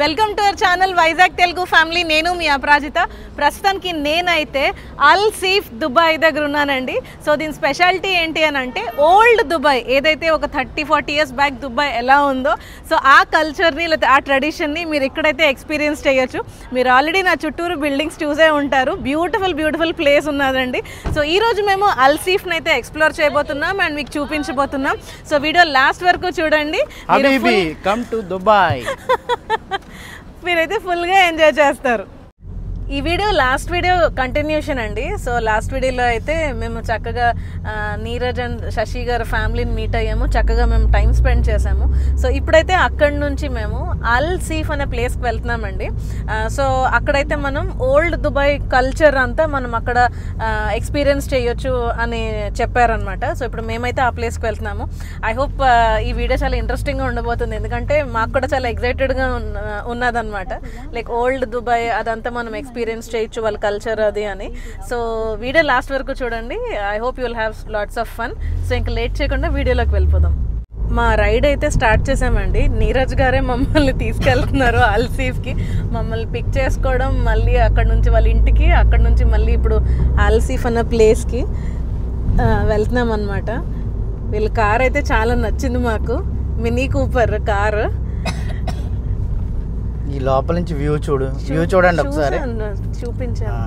Welcome to our channel Vizag Telugu family. నేను మీ అపరాజిత. ప్రస్తుతానికి నేనైతే అల్ సీఫ్ దుబాయ్ దగ్గర ఉన్నానండి. సో దీని స్పెషాలిటీ ఏంటి అని అంటే ఓల్డ్ దుబాయ్, ఏదైతే ఒక 30-40 ఇయర్స్ బ్యాక్ దుబాయ్ ఎలా ఉందో, సో ఆ కల్చర్ని లేదా ఆ ట్రెడిషన్ని మీరు ఇక్కడైతే ఎక్స్పీరియన్స్ చేయొచ్చు. మీరు ఆల్రెడీ నా చుట్టూరు బిల్డింగ్స్ చూసే ఉంటారు. బ్యూటిఫుల్ ప్లేస్ ఉన్నదండి. సో ఈరోజు మేము అల్ సీఫ్ని అయితే ఎక్స్ప్లోర్ చేయబోతున్నాం అండ్ మీకు చూపించబోతున్నాం. సో వీడియో లాస్ట్ వరకు చూడండి. Come to Dubai. మీరైతే ఫుల్గా ఎంజాయ్ చేస్తారు. ఈ వీడియో లాస్ట్ వీడియో కంటిన్యూషన్ అండి. సో లాస్ట్ వీడియోలో అయితే మేము చక్కగా నీరజ్ అండ్ శశి గారి ఫ్యామిలీని మీట్ అయ్యాము. చక్కగా మేము టైం స్పెండ్ చేసాము. సో ఇప్పుడైతే అక్కడి నుంచి మేము అల్ సీఫ్ అనే ప్లేస్కి వెళ్తున్నామండి. సో అక్కడైతే మనం ఓల్డ్ దుబాయ్ కల్చర్ అంతా మనం అక్కడ ఎక్స్పీరియన్స్ చేయొచ్చు అని చెప్పారనమాట. సో ఇప్పుడు మేమైతే ఆ ప్లేస్కి వెళ్తున్నాము. ఐ హోప్ ఈ వీడియో చాలా ఇంట్రెస్టింగ్గా ఉండబోతుంది, ఎందుకంటే మాకు కూడా చాలా ఎగ్జైటెడ్గా ఉన్నదన్నమాట. లైక్ ఓల్డ్ దుబాయ్ అదంతా మనం ఎక్స్పీరియన్స్ చేయొచ్చు, వాళ్ళ కల్చర్ అది అని. సో వీడియో లాస్ట్ వరకు చూడండి. I hope you will have lots of fun. So ఇంకా లేట్ చేయకుండా వీడియోలోకి వెళ్ళిపోదాం. మా రైడ్ అయితే స్టార్ట్ చేసామండి. నీరజ్ గారే మమ్మల్ని తీసుకెళ్తున్నారు అల్ సీఫ్కి. మమ్మల్ని పిక్ చేసుకోవడం, మళ్ళీ అక్కడ నుంచి వాళ్ళ ఇంటికి, అక్కడ నుంచి మళ్ళీ ఇప్పుడు అల్ సీఫ్ అన్న ప్లేస్కి వెళ్తున్నాం అనమాట. వీళ్ళ కార్ అయితే చాలా నచ్చింది మాకు, మినీ కూపర్ కారు. ఈ లోపల నుంచి వ్యూ చూడండి ఒకసారి. చూపించాను.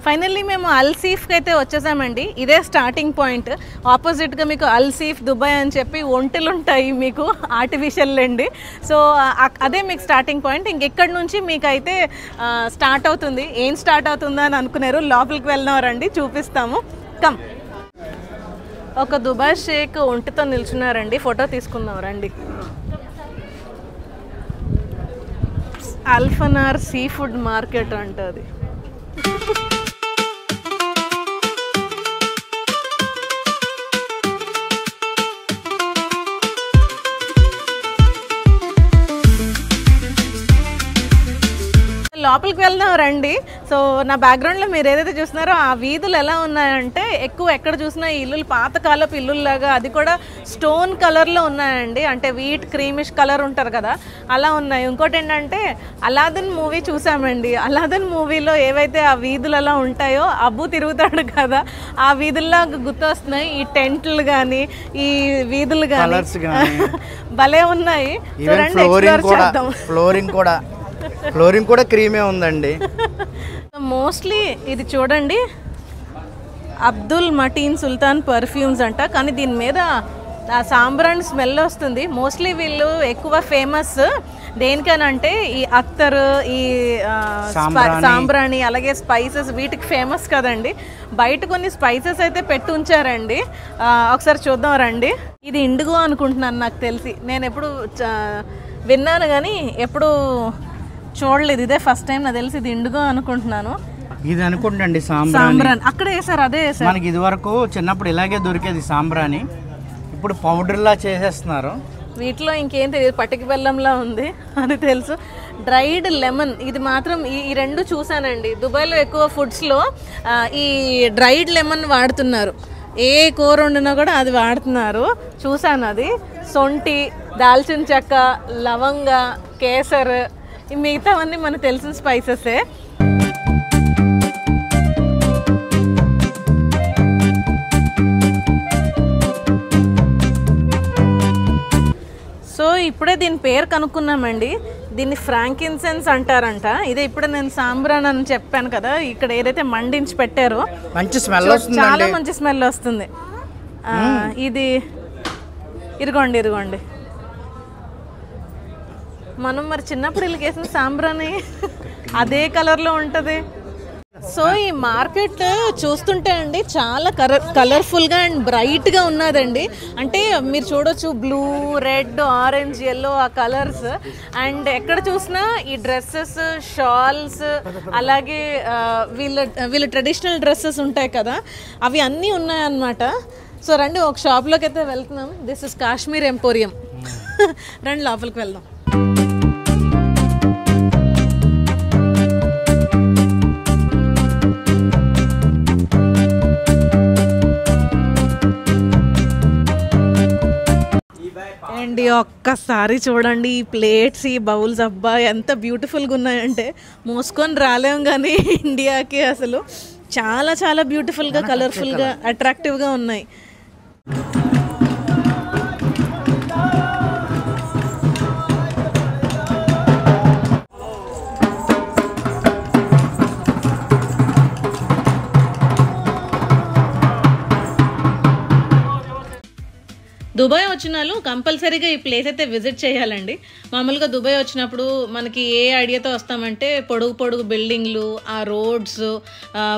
ఫైనల్లీ మేము అల్ సీఫ్కి అయితే వచ్చేసామండి. ఇదే స్టార్టింగ్ పాయింట్. ఆపోజిట్గా మీకు అల్ సీఫ్ దుబాయ్ అని చెప్పి ఒంటెలు ఉంటాయి మీకు, ఆర్టిఫిషియల్ అండి. సో అదే మీకు స్టార్టింగ్ పాయింట్. ఇంకెక్కడి నుంచి మీకు అయితే స్టార్ట్ అవుతుంది. ఏం స్టార్ట్ అవుతుందో అని అనుకున్నారు. లోపలికి వెళ్దామండి, చూపిస్తాము. కమ్. ఒక దుబాయ్ షేక్ ఒంటితో నిల్చున్నారండి. ఫోటో తీసుకుందాం రండి. అల్ఫనార్ సీ ఫుడ్ మార్కెట్ అంటది. లోపలికి వెళ్దాం రండి. సో నా బ్యాక్గ్రౌండ్లో మీరు ఏదైతే చూస్తున్నారో ఆ వీధులు ఎలా ఉన్నాయంటే, ఎక్కువ ఎక్కడ చూసినా ఇల్లులు పాతకాలపు ఇల్లులాగా, అది కూడా స్టోన్ కలర్లో ఉన్నాయండి. అంటే వీట్ క్రీమిష్ కలర్ ఉంటారు కదా, అలా ఉన్నాయి. ఇంకోటి ఏంటంటే అలాదన్ మూవీ చూసామండి. అలాదన్ మూవీలో ఏవైతే ఆ వీధులు అలా ఉంటాయో, అబ్బు తిరుగుతాడు కదా, ఆ వీధుల్లా గుర్తొస్తున్నాయి ఈ టెంట్లు కానీ ఈ వీధులు కానీ. భలే ఉన్నాయి. ఫ్లోరింగ్ కూడా క్రీమే ఉందండి. మోస్ట్లీ ఇది చూడండి, అబ్దుల్ మటీన్ సుల్తాన్ పర్ఫ్యూమ్స్ అంట. కానీ దీని మీద సాంబ్రాన్ స్మెల్ వస్తుంది. మోస్ట్లీ వీళ్ళు ఎక్కువ ఫేమస్ దేనికనంటే ఈ అత్తరు, ఈ సాంబ్రాణి, అలాగే స్పైసెస్, వీటికి ఫేమస్ కదండి. బయట కొన్ని స్పైసెస్ అయితే పెట్టి ఉంచారండి. ఒకసారి చూద్దాం రండి. ఇది ఇండిగో అనుకుంటున్నాను నాకు తెలిసి. నేను ఎప్పుడు విన్నాను కానీ ఎప్పుడు చూడలేదు. ఇదే ఫస్ట్ టైం నాకు తెలిసి. ఇది ఇండిగో అనుకుంటున్నాను. ఇది అనుకుంటండి సాంబ్రాన్. అక్కడ వేసారు, అదే వేసారు. మనకి ఇది వరకు చిన్నప్పుడు ఇలాగే దొరికేది సాంబ్రాని, ఇప్పుడు పౌడర్లా చేసేస్తున్నారు. వీటిలో ఇంకేం తెలియదు, పటికి బెల్లంలా ఉంది అది తెలుసు. డ్రైడ్ లెమన్, ఇది మాత్రం ఈ రెండు చూసానండి. దుబాయ్లో ఎక్కువ ఫుడ్స్లో ఈ డ్రైడ్ లెమన్ వాడుతున్నారు. ఏ కూర వండినా కూడా అది వాడుతున్నారు, చూసాను. అది సొంటి, దాల్చిన చెక్క, లవంగ, కేసర్, ఈ మిగతావన్నీ మనకు తెలిసిన స్పైసెసే. సో ఇప్పుడే దీని పేరు కనుక్కున్నామండి. దీన్ని ఫ్రాంకిన్సెన్స్ అంటారంట. ఇదే ఇప్పుడు నేను సాంబ్రాన్ అని చెప్పాను కదా, ఇక్కడ ఏదైతే మండించి పెట్టారో మంచి స్మెల్ వస్తుంది, చాలా మంచి స్మెల్ వస్తుంది. ఇది ఇరుగోండి. మనం మరి చిన్నప్పుడు వీళ్ళకి వేసిన సాంబ్రాని అదే కలర్లో ఉంటుంది. సో ఈ మార్కెట్ చూస్తుంటే అండి చాలా కలర్ఫుల్గా అండ్ బ్రైట్గా ఉన్నదండి. అంటే మీరు చూడొచ్చు, బ్లూ, రెడ్, ఆరెంజ్, ఎల్లో ఆ కలర్స్. అండ్ ఎక్కడ చూసినా ఈ డ్రెస్సెస్, షాల్స్, అలాగే వీళ్ళ ట్రెడిషనల్ డ్రెస్సెస్ ఉంటాయి కదా, అవి అన్నీ ఉన్నాయన్నమాట. సో రండి ఒక షాప్లోకి అయితే వెళ్తున్నాం. This is Kashmir emporium. రండి లోపలికి వెళ్దాం. అండి ఒక్కసారి చూడండి ఈ ప్లేట్స్, ఈ బౌల్స్, అబ్బా ఎంత బ్యూటిఫుల్గా ఉన్నాయంటే మోసుకొని రాలేం కానీ ఇండియాకి అసలు చాలా చాలా బ్యూటిఫుల్గా, కలర్ఫుల్గా, అట్రాక్టివ్గా ఉన్నాయి. దుబాయ్ వచ్చిన వాళ్ళు కంపల్సరీగా ఈ ప్లేస్ అయితే విజిట్ చేయాలండి. మామూలుగా దుబాయ్ వచ్చినప్పుడు మనకి ఏ ఐడియాతో వస్తామంటే పొడుగు పొడుగు బిల్డింగ్లు, ఆ రోడ్స్,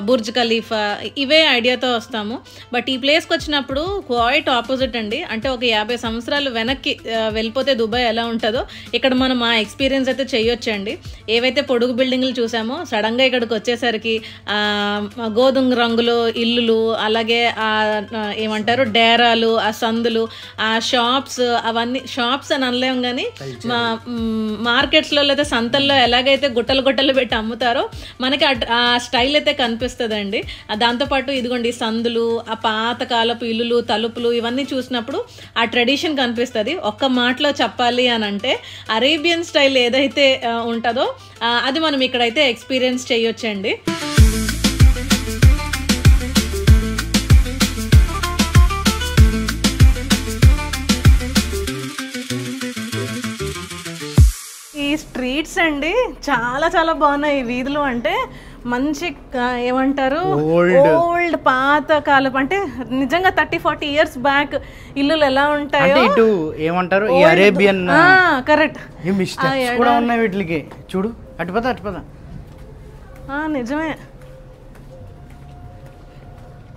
బుర్జ్ ఖలీఫా, ఇవే ఐడియాతో వస్తాము. బట్ ఈ ప్లేస్కి వచ్చినప్పుడు క్వైట్ ఆపోజిట్ అండి. అంటే ఒక 50 సంవత్సరాలు వెనక్కి వెళ్ళిపోతే దుబాయ్ ఎలా ఉంటుందో ఇక్కడ మనం ఆ ఎక్స్పీరియన్స్ అయితే చేయొచ్చండి. ఏవైతే పొడుగు బిల్డింగ్లు చూసామో సడన్గా ఇక్కడికి వచ్చేసరికి గోధుమ రంగులో ఇల్లులు, అలాగే ఏమంటారు డేరాలు, ఆ సందులు, ఆ షాప్స్, అవన్నీ షాప్స్ అని అనలేము కానీ మార్కెట్స్లో లేదా సంతల్లో ఎలాగైతే గుట్టలు గుట్టలు పెట్టి అమ్ముతారో మనకి ఆ స్టైల్ అయితే కనిపిస్తుందండి. దాంతోపాటు ఇదిగోండి సందులు, ఆ పాతకాలపు ఇల్లులు, తలుపులు, ఇవన్నీ చూసినప్పుడు ఆ ట్రెడిషన్ కనిపిస్తుంది. ఒక్క మాటలో చెప్పాలి అని అంటే అరేబియన్ స్టైల్ ఏదైతే ఉంటుందో అది మనం ఇక్కడైతే ఎక్స్పీరియన్స్ చేయొచ్చండి. ఈ స్ట్రీట్స్ అండి చాలా చాలా బాగున్నాయి. ఈ వీధులు అంటే మంచి ఏమంటారు ఓల్డ్ పాత కాలపు, అంటే నిజంగా 30-40 years బ్యాక్ ఇల్లులు ఎలా ఉంటాయో ఏమంటారు ఈ అరేబియన్. కరెక్ట్, కూడా ఉన్నాయి వీటికి. చూడు అటుపద నిజమే.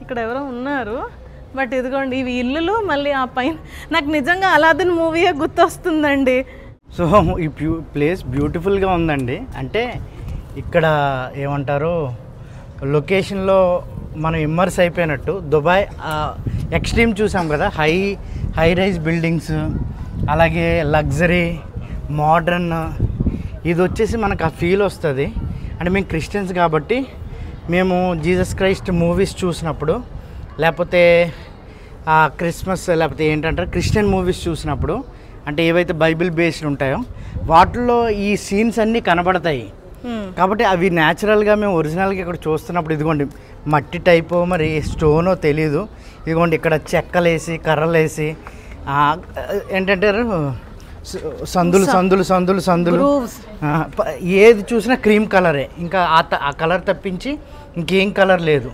ఇక్కడ ఎవరో ఉన్నారు. బట్ ఇదిగోండి ఇవి ఇల్లులు. మళ్ళీ ఆ పైన నాకు నిజంగా అలాదిన్ మూవీయే గుర్తొస్తుందండి. సో ఈ ప్లేస్ బ్యూటిఫుల్గా ఉందండి. అంటే ఇక్కడ ఏమంటారు లొకేషన్లో మనం ఇమ్మర్స్ అయిపోయినట్టు. దుబాయ్ ఎక్స్ట్రీమ్ చూసాం కదా, హై రైజ్ బిల్డింగ్స్, అలాగే లగ్జరీ, మోడ్రన్. ఇది వచ్చేసి మనకు ఆ ఫీల్ వస్తుంది. అంటే మేము క్రిస్టియన్స్ కాబట్టి మేము జీసస్ క్రైస్ట్ మూవీస్ చూసినప్పుడు, లేకపోతే క్రిస్మస్, లేకపోతే ఏంటంటారు క్రిస్టియన్ మూవీస్ చూసినప్పుడు, అంటే ఏవైతే బైబిల్ బేస్డ్ ఉంటాయో వాటిల్లో ఈ సీన్స్ అన్నీ కనబడతాయి. కాబట్టి అవి న్యాచురల్గా మేము ఒరిజినల్గా ఇక్కడ చూస్తున్నప్పుడు ఇదిగోండి మట్టి టైపో మరి స్టోనో తెలీదు. ఇదిగోండి ఇక్కడ చెక్కలేసి కర్రలేసి ఏంటంటే సందులు సందులు సందులు సందులు, ఏది చూసినా క్రీమ్ కలరే. ఇంకా ఆ కలర్ తప్పించి ఇంకేం కలర్ లేదు.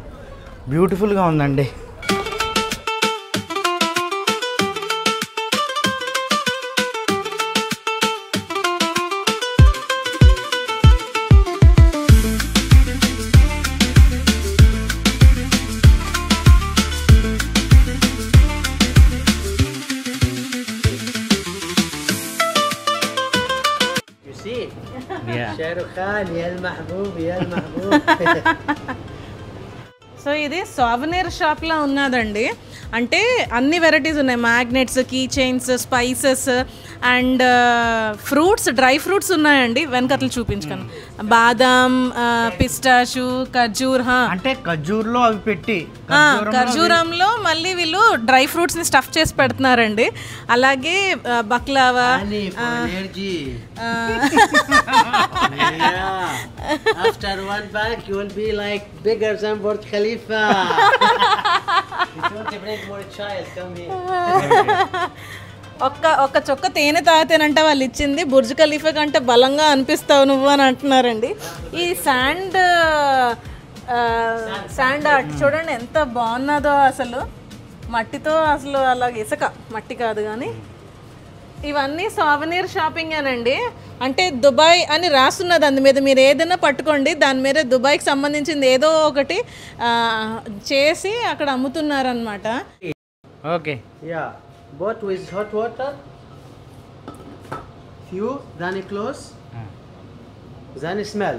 బ్యూటిఫుల్గా ఉందండి. సో ఇది సోవెనీర్ షాప్లో ఉన్నదండి. అంటే అన్ని వెరైటీస్ ఉన్నాయి. Magnets, key chains, spices and fruits, dry fruits ఉన్నాయండి. వెనకట్లు చూపించుకోను. బాదాం, పిస్టాషు, ఖర్జూర్. అంటే ఖర్జూర్లో అవి పెట్టి ఖర్జూరంలో మళ్ళీ వీళ్ళు డ్రై ఫ్రూట్స్ ని స్టఫ్ చేసి పెడుతున్నారండి. అలాగే baklava. After one bag, you will be like bigger than Burj Khalifa. If you want to bring more child, come here. ఒక్క చొక్క తేనె తాగితేనంట వాళ్ళు ఇచ్చింది. బుర్జ్ ఖలీఫా కంటే బలంగా అనిపిస్తావు నువ్వు అని అంటున్నారండి. ఈ శాండ్ ఆర్ట్ చూడండి ఎంత బాగున్నదో. అసలు మట్టితో, అసలు అలా ఇసుక, మట్టి కాదు కానీ. ఇవన్నీ సోవెనీర్ షాపింగ్ అనండి. అంటే దుబాయ్ అని రాస్తున్నది అందు మీద. మీరు ఏదైనా పట్టుకోండి, దాని మీద దుబాయ్కి సంబంధించింది ఏదో ఒకటి చేసి అక్కడ అమ్ముతున్నారనమాట. Okay, yeah both with hot water, few, then close, then smell.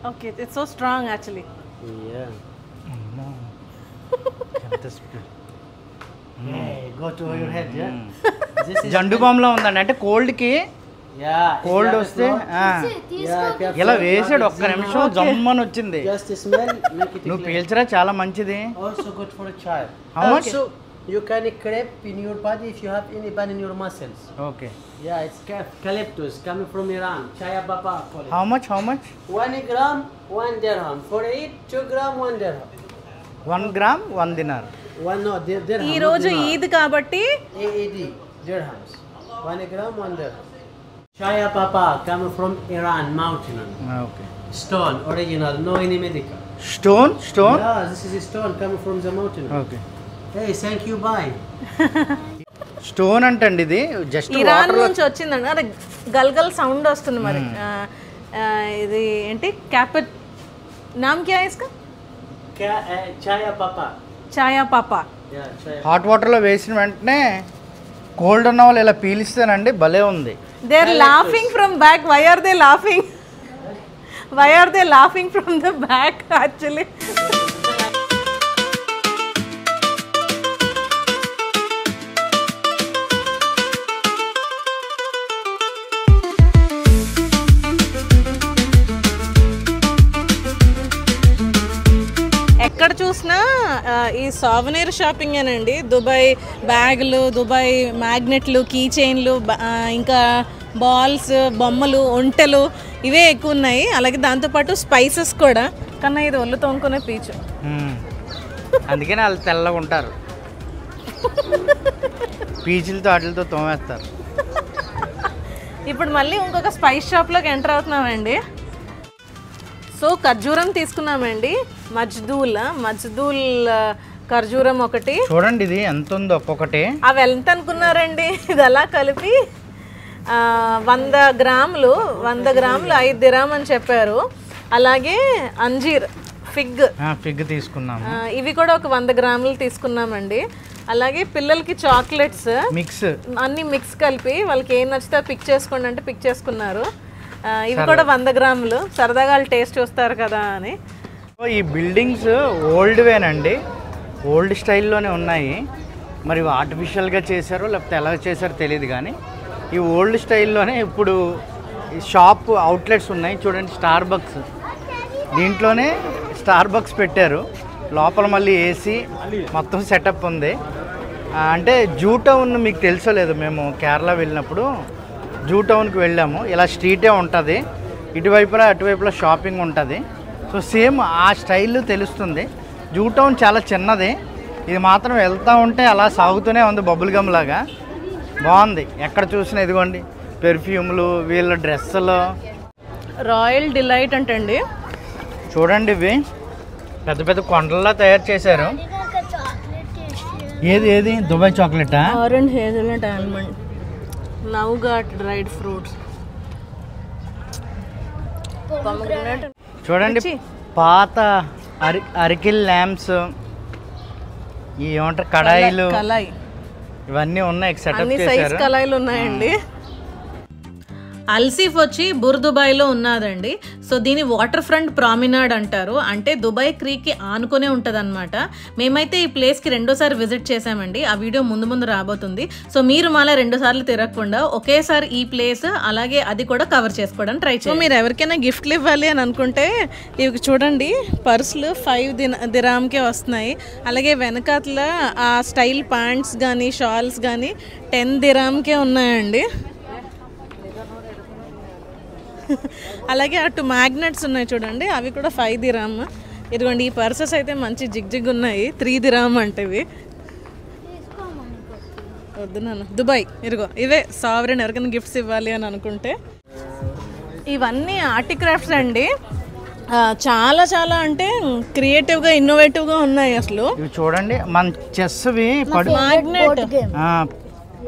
Okay it's so strong actually. Yeah. Hey, go to your head, yeah? This is Zandu బాంలో ఉందండి, అంటే కోల్డ్కి yeah. కోల్డ్ వస్తే ఇలా వేసాడు, ఒక్క నిమిషం జమ్మని వచ్చింది. Just smell, make it నువ్వు clear. పీల్చరా, చాలా మంచిది. Also good for a child. How much? Also, you can crepe in your body if you have any pain in your muscles. Okay. Yeah, it's eucalyptus coming from Iran. Chaya baba call it. How much 1 gram, 1 dirham. For it, 2 gram, 1 dirham. 1 gram 1 dinar. Dirham. ఈ రోజు ఈద్ కాబట్టి AED, dirhams. 1 gram, 1 dirham. Chaya papa coming from Iran, mountain. Okay. Stone, original, no any medical. Stone. Yeah, this is a stone coming from the mountain. Okay. Hey, thank you, bye. Stone అంటండి ఇది, just Iran water. నుంచి వచ్చిందండి. అదే గల్గల్ sound వస్తుంది మరి. ఇది ఏంటి క్యాపెట్ నామ్ క్యా హై ఇస్కా? Chaya papa. ఛాయా పాపా. Yeah, chaya. హాట్ వాటర్లో వేసిన వెంటనే కోల్డ్ ఉన్న వాళ్ళు ఇలా పీలిస్తేనండి భలే ఉంది. They are laughing from back. Why are they laughing? Why are they laughing from the back actually? ఎక్కడ చూసినా ఈ సావనీర్ షాపింగ్ ఏనండి. దుబాయ్ బ్యాగులు, దుబాయ్ మ్యాగ్నెట్లు, కీ చైన్లు, ఇంకా బాల్స్, బొమ్మలు, ఒంటెలు ఇవే ఎక్కువ ఉన్నాయి. అలాగే దాంతోపాటు స్పైసెస్ కూడా. కన్నా ఇది ఒళ్ళు తోముకునే పీచు. అందుకని వాళ్ళు తెల్లగా ఉంటారు, పీచులతో వాటితో తోమేస్తారు. ఇప్పుడు మళ్ళీ ఇంకొక స్పైస్ షాప్లోకి ఎంటర్ అవుతున్నామండి. సో ఖర్జూరం తీసుకున్నామండి. మజ్దూల్ ఖర్జూరం ఒకటి. చూడండి ఇది ఎంత ఉందో ఒక్కొక్కటి. అవి ఎంత అనుకున్నారండి? ఇది అలా కలిపి 100 గ్రాములు 5 దిరామ్ అని చెప్పారు. అలాగే అంజీర్ ఫిగ్ తీసుకున్నాము. ఇవి కూడా ఒక 100 గ్రాములు తీసుకున్నామండి. అలాగే పిల్లలకి చాక్లెట్స్ మిక్స్, అన్ని మిక్స్ కలిపి వాళ్ళకి ఏం నచ్చితే పిక్ చేసుకోండి అంటే పిక్ చేసుకున్నారు. ఇవి కూడా 100 గ్రాములు. సరదాగా వాళ్ళు టేస్ట్ చూస్తారు కదా అని. ఈ బిల్డింగ్స్ ఓల్డ్వేనండి, ఓల్డ్ స్టైల్లోనే ఉన్నాయి. మరి ఆర్టిఫిషియల్గా చేశారో లేకపోతే ఎలా చేశారో తెలియదు, కానీ ఈ ఓల్డ్ స్టైల్లోనే ఇప్పుడు షాప్ అవుట్లెట్స్ ఉన్నాయి. చూడండి స్టార్ బక్స్, దీంట్లోనే స్టార్ బక్స్ పెట్టారు. లోపల మళ్ళీ ఏసీ మొత్తం సెటప్ ఉంది. అంటే జూ టౌన్ మీకు తెలుసో లేదు, మేము కేరళ వెళ్ళినప్పుడు జూ టౌన్కి వెళ్ళాము. ఇలా స్ట్రీటే ఉంటుంది, ఇటువైపులా అటువైపులా షాపింగ్ ఉంటుంది. సో సేమ్ ఆ స్టైల్ తెలుస్తుంది. జూ టౌన్ చాలా చిన్నది, ఇది మాత్రం వెళ్తూ ఉంటే అలా సాగుతూనే ఉంది బబుల్ గమ్ లాగా. బాగుంది. ఎక్కడ చూసినా ఇదిగోండి పెర్ఫ్యూమ్లు, వీళ్ళ డ్రెస్సులు. రాయల్ డిలైట్ అంటండి. చూడండి ఇవి పెద్ద పెద్ద కొండల్లా తయారు చేశారు. ఏది దుబాయ్ చాక్లెటా? Orange hazelnut almond, nougat dried fruits, చూడండి పాత అరికిల్ ల్యాంప్స్, ఈ ఏమంటారు కడాయిలు, కళాయి, ఇవన్నీ ఉన్నాయి. సెటప్ అన్ని సైజ్ చేశారు. కళాయిలు ఉన్నాయండి. అల్సీఫ్ వచ్చి దుబాయ్లో ఉన్నదండి. సో దీని వాటర్ ఫ్రంట్ ప్రామినాడ్ అంటారు. అంటే దుబాయ్ క్రీక్కి ఆనుకునే ఉంటుంది అనమాట. మేమైతే ఈ ప్లేస్కి 2వ సారి విజిట్ చేసామండి. ఆ వీడియో ముందు రాబోతుంది. సో మీరు మళ్ళీ 2 సార్లు తిరగకుండా ఒకేసారి ఈ ప్లేస్ అలాగే అది కూడా కవర్ చేసుకోవడానికి ట్రై చేయండి. మీరు ఎవరికైనా గిఫ్ట్లు ఇవ్వాలి అని అనుకుంటే ఇవి చూడండి, పర్సులు 5 దిరామ్కే వస్తున్నాయి. అలాగే వెనకాతల ఆ స్టైల్ ప్యాంట్స్ కానీ షాల్స్ కానీ 10 దిరామ్కే ఉన్నాయండి. అలాగే అటు మ్యాగ్నెట్స్ ఉన్నాయి చూడండి, అవి కూడా 5 దిరామ్. ఇదిగోండి ఈ పర్సెస్ అయితే మంచి జిగ్ ఉన్నాయి. 3 దిరామ్ అంటే ఇవి. వద్దు నాన్న, దుబాయ్ ఇదిగో ఇవే సావరెన్ ఎవరికైనా గిఫ్ట్స్ ఇవ్వాలి అని అనుకుంటే. ఇవన్నీ ఆర్టిక్రాఫ్ట్స్ అండి. చాలా చాలా అంటే క్రియేటివ్గా ఇన్నోవేటివ్గా ఉన్నాయి అసలు. ఇవి చూడండి మన చెస్వి మ్యాగ్నెట్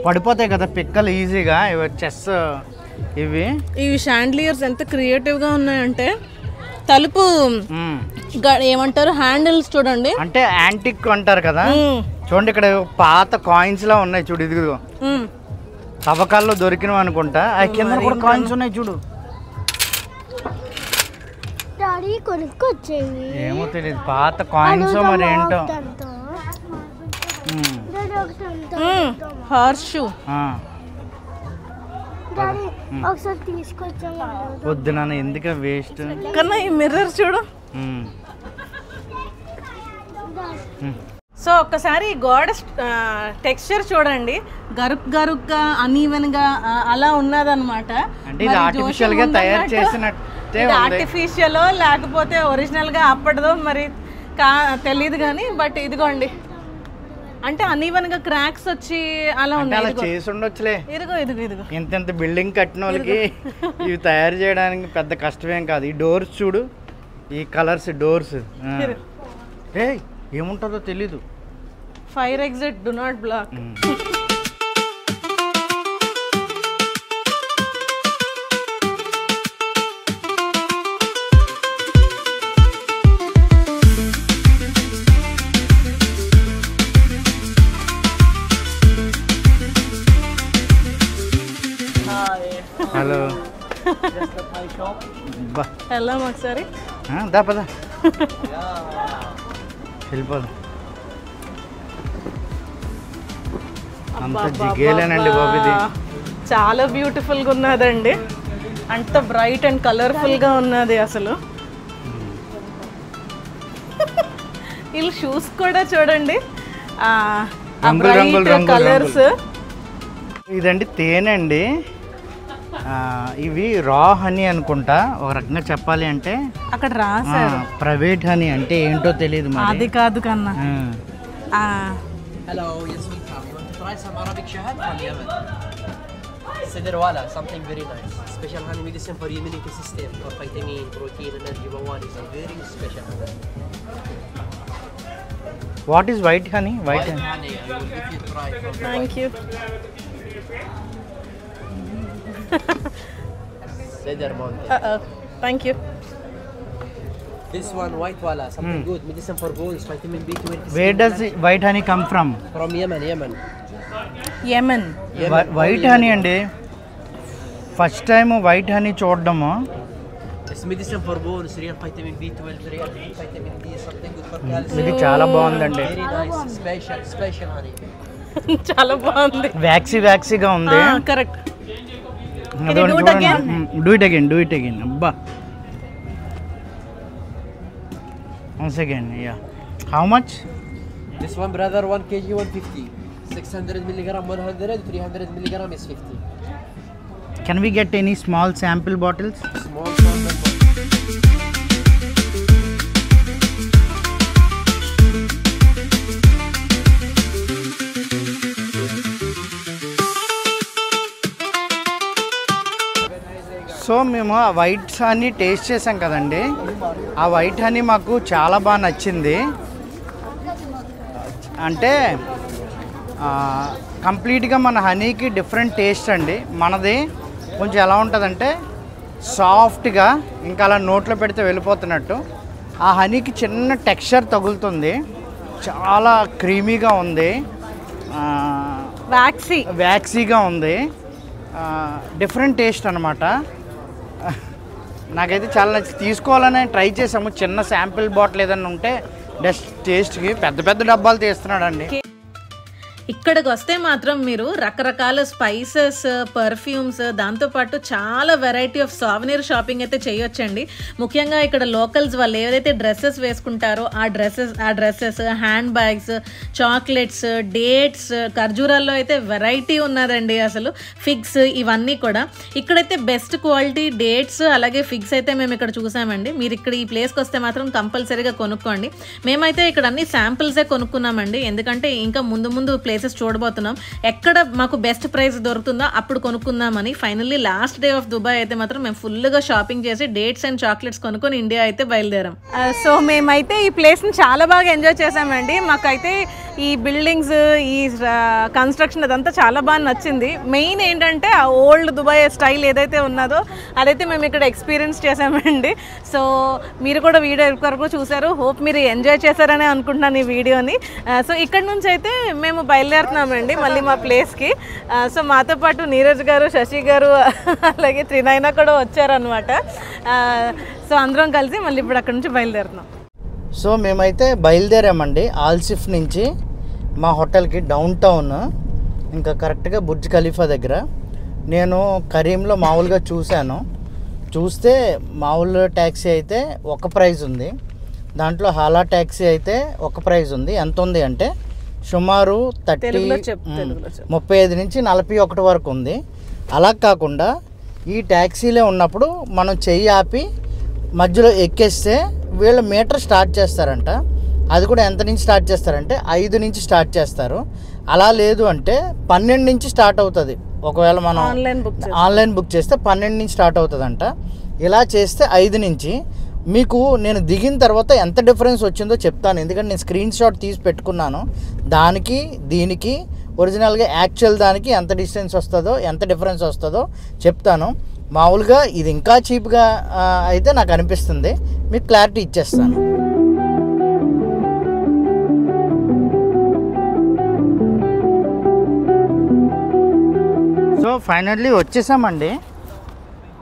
పడిపోతాయి కదా పిక్కలు ఈజీగా. ఇవి చెస్ ఇవి షాండ్లియర్స్ ఎంత క్రియేటివ్గా ఉన్నాయంటే, తలుపు ఏమంటారు హ్యాండిల్స్ చూడండి, అంటే యాంటిక్ అంటారు కదా. చూడండి ఇక్కడ పాత కాయిన్స్ లా ఉన్నాయి చూడు, ఇదిగో తవ్వకాల్లో దొరికినవి అనుకుంటా. ఆ కింద కూడా కాయిన్స్ ఉన్నాయి చూడు. కొనుక్కొచ్చేవి ఏమో తెలియదు, పాత కాయిన్స్ మరి ఏంటో. హార్స్ షూ ఒకసారి తీసుకొచ్చాము. వద్దు నాన్న, ఎందుకు వేస్ట్. కన్నా ఈ మిర్రర్ చూడు. సో ఒక్కసారి గోడ టెక్స్చర్ చూడండి, గరుక్గా అన్ఈవెన్గా అలా ఉన్నదన్నమాట. అంటే ఇది ఆర్టిఫిషియల్ గా తయారు చేసినట్టే ఉంది. ఆర్టిఫిషియల్ లేకపోతే ఒరిజినల్ గా అప్పటిదో మరి తెలియదు కానీ, బట్ ఇదిగోండి అంటే అన్ఈవెన్ గా క్రాక్స్ వచ్చి అలా ఉన్నాయి. అలా చేసి ఉండొచ్చులే. ఇదిగో ఇదిగో ఇదిగో ఇంత బిల్డింగ్ కట్టిన వాళ్ళకి ఇవి తయారు చేయడానికి పెద్ద కష్టమేం కాదు. ఈ డోర్స్ చూడు, ఈ కలర్స్ డోర్స్. ఏ ఏముంటుందో తెలీదు. Fire exit do not block. Hello, వెళ్దాం ఒకసారి. దా పదా వెళ్ళిపోదాం. అంత జిగేలేనండి బాబు, ఇది చాలా బ్యూటిఫుల్ గా ఉన్నదండి. అంత బ్రైట్ అండ్ కలర్ఫుల్ గా ఉన్నది అసలు. వీళ్ళు షూస్ కూడా చూడండి, కలర్స్. ఇదండి తేనె అండి. ఇవి రా హనీ అనుకుంటా, ఒక రకంగా చెప్పాలి అంటే. అక్కడ రాసారు ప్రైవేట్ హనీ అంటే ఏంటో తెలియదు. అది కాదు కన్నా. Hello, yes welcome. You want to try some Arabic shahad from Yemen? Sidr wala, something very nice. Special honey medicine for immunity system, for vitamin, protein, energy, bawal is a very special honey. What is white honey? White honey. honey, I will give you try from the thank you. Cedar mountain. Thank you. This one white wala, something good, medicine for bones, vitamin B12. Where does the white honey come from? From Yemen. Yemen. White honey అండి, first time white honey చూడడము. It's medicine for bones, real vitamin B12, real vitamin D, something good for calcium. ఇది చాలా బాగుందండి. Very nice, special honey. చాలా బాగుంది. వ్యాక్సీగా ఉంది. Correct. Do it again. అబ్బా, once again, yeah. How much? This one brother 1 kg 150, 600 milligram 100, 300 milligram is 50. Can we get any small sample bottles? Small sample bottle. So మేము ఆ white honey taste చేసాం కదండి, ఆ white honey మాకు చాలా బాగా నచ్చింది. అంటే కంప్లీట్గా మన హనీకి డిఫరెంట్ టేస్ట్ అండి. మనది కొంచెం ఎలా ఉంటుందంటే సాఫ్ట్గా, ఇంకా అలా నోట్లో పెడితే వెళ్ళిపోతున్నట్టు. ఆ హనీకి చిన్న టెక్స్చర్ తగులుతుంది, చాలా క్రీమీగా ఉంది, వ్యాక్సీగా ఉంది, డిఫరెంట్ టేస్ట్ అనమాట. నాకైతే చాలా నచ్చి తీసుకోవాలని ట్రై చేసాము. చిన్న శాంపిల్ బాటిల్ ఏదైనా ఉంటే టేస్ట్కి పెద్ద డబ్బాలు తీస్తున్నాడండి. ఇక్కడికి వస్తే మాత్రం మీరు రకరకాల స్పైసెస్, పర్ఫ్యూమ్స్, దాంతోపాటు చాలా వెరైటీ ఆఫ్ సావనీర్ షాపింగ్ అయితే చేయొచ్చండి. ముఖ్యంగా ఇక్కడ లోకల్స్ వాళ్ళు ఏదైతే డ్రెస్సెస్ వేసుకుంటారో ఆ dresses, hand bags, chocolates, dates, ఖర్జూరాల్లో అయితే వెరైటీ ఉన్నదండి. అసలు ఫిగ్స్, ఇవన్నీ కూడా ఇక్కడైతే బెస్ట్ క్వాలిటీ డేట్స్ అలాగే ఫిగ్స్ అయితే మేము ఇక్కడ చూసామండి. మీరు ఇక్కడ ఈ ప్లేస్కి వస్తే మాత్రం కంపల్సరీగా కొనుక్కోండి. మేమైతే ఇక్కడ అన్ని శాంపిల్సే కొనుక్కున్నామండి, ఎందుకంటే ఇంకా ముందు ప్లేసెస్ చూడబోతున్నాం. ఎక్కడ మాకు బెస్ట్ ప్రైస్ దొరుకుతుందో అప్పుడు కొనుక్కుందామని. Finally last day of Dubai అయితే మాత్రం మేము ఫుల్గా షాపింగ్ చేసి డేట్స్ అండ్ చాక్లెట్స్ కొనుక్కొని ఇండియా అయితే బయలుదేరాం. సో మేమైతే ఈ ప్లేస్ని చాలా బాగా ఎంజాయ్ చేసామండి. మాకైతే ఈ బిల్డింగ్స్, ఈ కన్స్ట్రక్షన్ అదంతా చాలా బాగా నచ్చింది. మెయిన్ ఏంటంటే ఆ ఓల్డ్ దుబాయ్ స్టైల్ ఏదైతే ఉన్నదో అదైతే మేము ఇక్కడ ఎక్స్పీరియన్స్ చేసామండి. సో మీరు కూడా వీడియో వరకు చూసారు, హోప్ మీరు ఎంజాయ్ చేశారని అనుకుంటున్నాను ఈ వీడియోని. సో ఇక్కడ నుంచి అయితే మేము బయలుదేరుతున్నామండి మళ్ళీ మా ప్లేస్కి. సో మాతో పాటు నీరజ్ గారు, శశి గారు అలాగే త్రినయన కూడా వచ్చారనమాట. సో అందరం కలిసి మళ్ళీ ఇప్పుడు అక్కడ నుంచి బయలుదేరుతున్నాం. సో మేమైతే బయలుదేరామండి ఆల్సిఫ్ నుంచి మా హోటల్కి డౌన్ టౌన్, ఇంకా కరెక్ట్గా బుర్జ్ ఖలీఫా దగ్గర. నేను కరీంలో మామూలుగా చూస్తే మామూలు ట్యాక్సీ అయితే ఒక ప్రైజ్ ఉంది, దాంట్లో హాలా ట్యాక్సీ అయితే ఒక ప్రైజ్ ఉంది. ఎంత ఉంది అంటే సుమారు 35 నుంచి 41 వరకు ఉంది. అలా కాకుండా ఈ ట్యాక్సీలే ఉన్నప్పుడు మనం చెయ్యి ఆపి మధ్యలో ఎక్కేస్తే వీళ్ళు మీటర్ స్టార్ట్ చేస్తారంట. అది కూడా ఎంత నుంచి స్టార్ట్ చేస్తారంటే 5 నుంచి స్టార్ట్ చేస్తారు. అలా లేదు అంటే 12 నుంచి స్టార్ట్ అవుతుంది. ఒకవేళ మనం ఆన్లైన్ బుక్ చేస్తే 12 నుంచి స్టార్ట్ అవుతుందంట. ఇలా చేస్తే 5 నుంచి మీకు నేను దిగిన తర్వాత ఎంత డిఫరెన్స్ వచ్చిందో చెప్తాను, ఎందుకంటే నేను స్క్రీన్ షాట్ తీసి పెట్టుకున్నాను. దానికి దీనికి ఒరిజినల్గా యాక్చువల్ దానికి ఎంత డిస్టెన్స్ వస్తుందో, ఎంత డిఫరెన్స్ వస్తుందో చెప్తాను. మామూలుగా ఇది ఇంకా చీప్గా అయితే నాకు అనిపిస్తుంది, మీకు క్లారిటీ ఇచ్చేస్తాను. సో ఫైనల్లీ వచ్చేసామండి.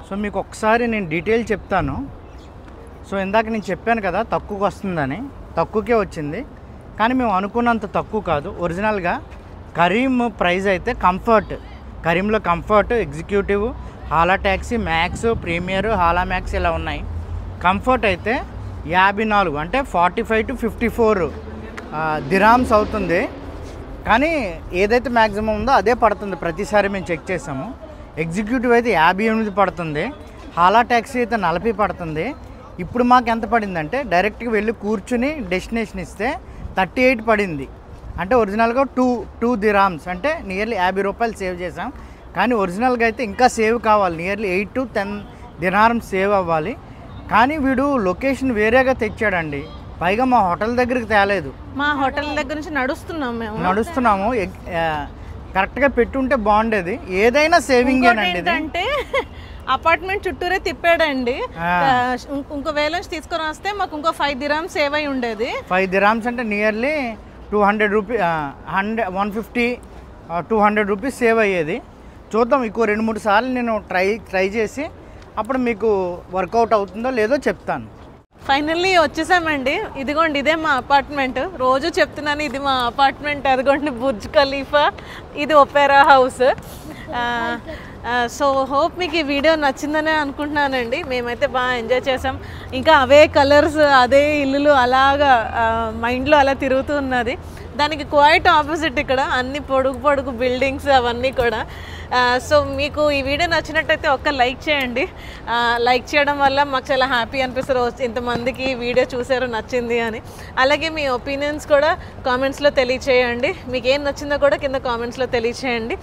సో మీకు ఒకసారి నేను డీటెయిల్ చెప్తాను. సో ఇందాక నేను చెప్పాను కదా తక్కువకి వస్తుందని, తక్కువకే వచ్చింది. కానీ మేము అనుకున్నంత తక్కువ కాదు. ఒరిజినల్గా కరీం ప్రైస్ అయితే కరీంలో comfort, executive, Hala taxi, max, premier, Hala max ఇలా ఉన్నాయి. కంఫర్ట్ అయితే 54 అంటే 45 to 54 దిరామ్స్ అవుతుంది. కానీ ఏదైతే మ్యాక్సిమం ఉందో అదే పడుతుంది, ప్రతిసారి మేము చెక్ చేసాము. ఎగ్జిక్యూటివ్ అయితే 58 పడుతుంది, హాలా ట్యాక్సీ అయితే 40 పడుతుంది. ఇప్పుడు మాకు ఎంత పడిందంటే డైరెక్ట్గా వెళ్ళి కూర్చుని డెస్టినేషన్ ఇస్తే 38 పడింది. అంటే ఒరిజినల్గా 2 దిరామ్స్ అంటే నియర్లీ 50 రూపాయలు సేవ్ చేసాం. కానీ ఒరిజినల్గా అయితే ఇంకా సేవ్ కావాలి, నియర్లీ 8 to 10 దినార్స్ సేవ్ అవ్వాలి. కానీ వీడు లొకేషన్ వేరేగా తెచ్చాడండి, పైగా మా హోటల్ దగ్గరికి తేలేదు. మా హోటల్ దగ్గర నుంచి నడుస్తున్నాము. కరెక్ట్గా పెట్టుంటే బాగుండేది. ఏదైనా సేవింగ్ అంటే అపార్ట్మెంట్ చుట్టూరే తిప్పాడండి. ఇంకో వేల నుంచి తీసుకొని వస్తే మాకు ఇంకో 5 దిరామ్స్ సేవ్ అయి ఉండేది. 5 దిరామ్స్ అంటే నియర్లీ 200 రూపీస్, 150-200 రూపీస్ సేవ్ అయ్యేది. చూద్దాం, ఇంకో 2-3 సార్లు నేను ట్రై చేసి అప్పుడు మీకు వర్కౌట్ అవుతుందో లేదో చెప్తాను. ఫైనల్లీ వచ్చేసామండి. ఇదిగోండి, ఇదే మా అపార్ట్మెంట్. రోజు చెప్తున్నాను ఇది మా అపార్ట్మెంట్. అదిగోండి బుర్జ్ ఖలీఫా, ఇది ఒపేరా హౌస్. సో హోప్ మీకు ఈ వీడియో నచ్చిందనే అనుకుంటున్నానండి. మేమైతే బాగా ఎంజాయ్ చేసాం. ఇంకా అవే కలర్స్, అదే ఇల్లులు అలాగా మైండ్లో అలా తిరుగుతూ ఉన్నది. దానికి క్వైట్ ఆపోజిట్ ఇక్కడ అన్ని పొడుగు బిల్డింగ్స్ అవన్నీ కూడా. సో మీకు ఈ వీడియో నచ్చినట్టయితే ఒక్క లైక్ చేయండి. లైక్ చేయడం వల్ల మాకు చాలా హ్యాపీ అనిపిస్తారు, ఇంతమందికి ఈ వీడియో చూసారు నచ్చింది అని. అలాగే మీ ఒపీనియన్స్ కూడా కామెంట్స్లో తెలియచేయండి. మీకు ఏం నచ్చిందో కూడా కింద కామెంట్స్లో తెలియచేయండి.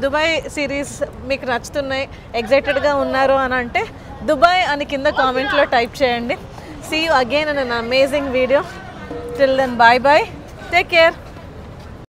దుబాయ్ సిరీస్ మీకు నచ్చుతున్నాయి, ఎగ్జైటెడ్గా ఉన్నారు అని అంటే దుబాయ్ అని కింద కామెంట్లో టైప్ చేయండి. See you again in an amazing video. Till then, bye. Take care.